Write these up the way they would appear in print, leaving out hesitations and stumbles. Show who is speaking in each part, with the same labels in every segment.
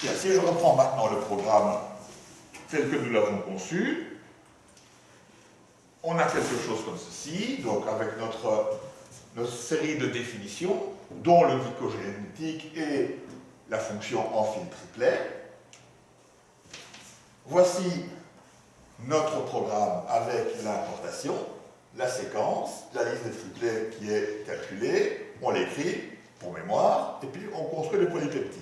Speaker 1: Bien, si je reprends maintenant le programme tel que nous l'avons conçu, on a quelque chose comme ceci, donc avec notre série de définitions, dont le glycogénétique et la fonction en fil triplet. Voici notre programme avec l'importation, la séquence, la liste des triplets qui est calculée, on l'écrit pour mémoire, et puis on construit le polypeptide.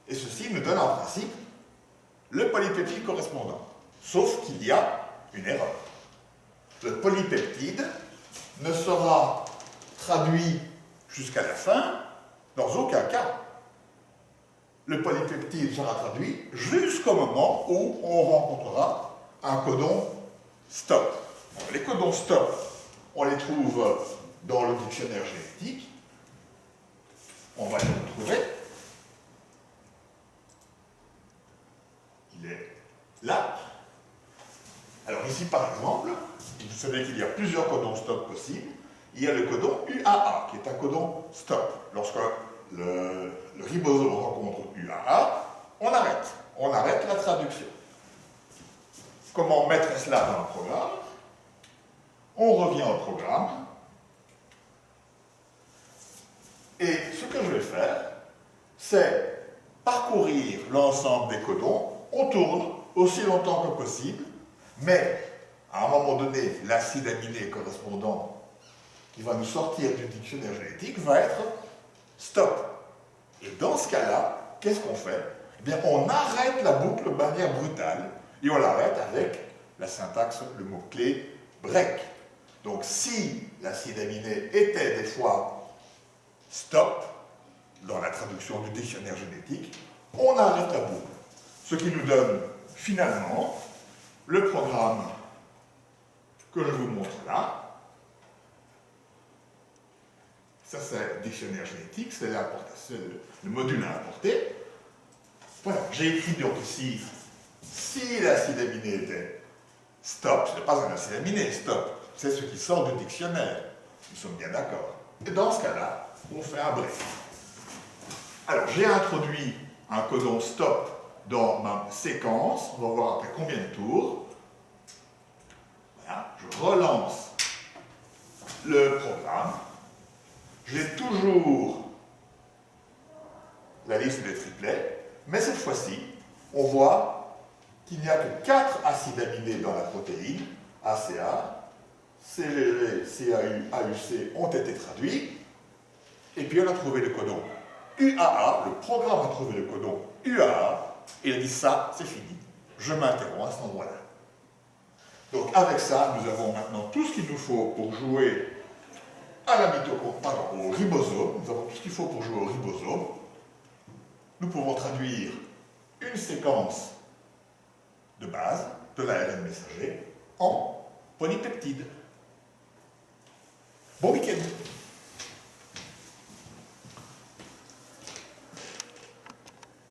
Speaker 1: Et ceci nous donne en principe le polypeptide correspondant. Sauf qu'il y a une erreur. Le polypeptide ne sera traduit jusqu'à la fin dans aucun cas. Le polypeptide sera traduit jusqu'au moment où on rencontrera un codon stop. Donc, les codons stop, on les trouve dans le dictionnaire génétique. On va les retrouver. Il est là. Alors ici, par exemple, vous savez qu'il y a plusieurs codons stop possibles. Il y a le codon UAA, qui est un codon stop. Lorsque le ribosome rencontre UAA, on arrête. On arrête la traduction. Comment mettre cela dans le programme? On revient au programme. Et ce que je vais faire, c'est parcourir l'ensemble des codons. On tourne aussi longtemps que possible, mais à un moment donné, l'acide aminé correspondant qui va nous sortir du dictionnaire génétique va être stop. Et dans ce cas-là, qu'est-ce qu'on fait? Eh bien, on arrête la boucle de manière brutale, et on l'arrête avec la syntaxe, le mot-clé break. Donc, si l'acide aminé était des fois stop, dans la traduction du dictionnaire génétique, on arrête la boucle. Ce qui nous donne finalement le programme que je vous montre là. Ça, c'est le dictionnaire génétique, c'est le module à importer. Voilà, j'ai écrit donc ici, si l'acide aminé était stop, ce n'est pas un acide aminé, stop, c'est ce qui sort du dictionnaire. Nous sommes bien d'accord. Et dans ce cas-là, on fait un break. Alors, j'ai introduit un codon stop dans ma séquence. On va voir après combien de tours. Voilà, je relance le programme. J'ai toujours la liste des triplets, mais cette fois-ci, on voit qu'il n'y a que 4 acides aminés dans la protéine, ACA, CGG, CAU, AUC ont été traduits, et puis on a trouvé le codon UAA, le programme a trouvé le codon UAA, et il a dit ça, c'est fini, je m'interromps à cet endroit-là. Donc avec ça, nous avons maintenant tout ce qu'il nous faut pour jouer au ribosome. Nous avons tout ce qu'il faut pour jouer au ribosome. Nous pouvons traduire une séquence de base de l'ARN messager en polypeptide. Bon week-end!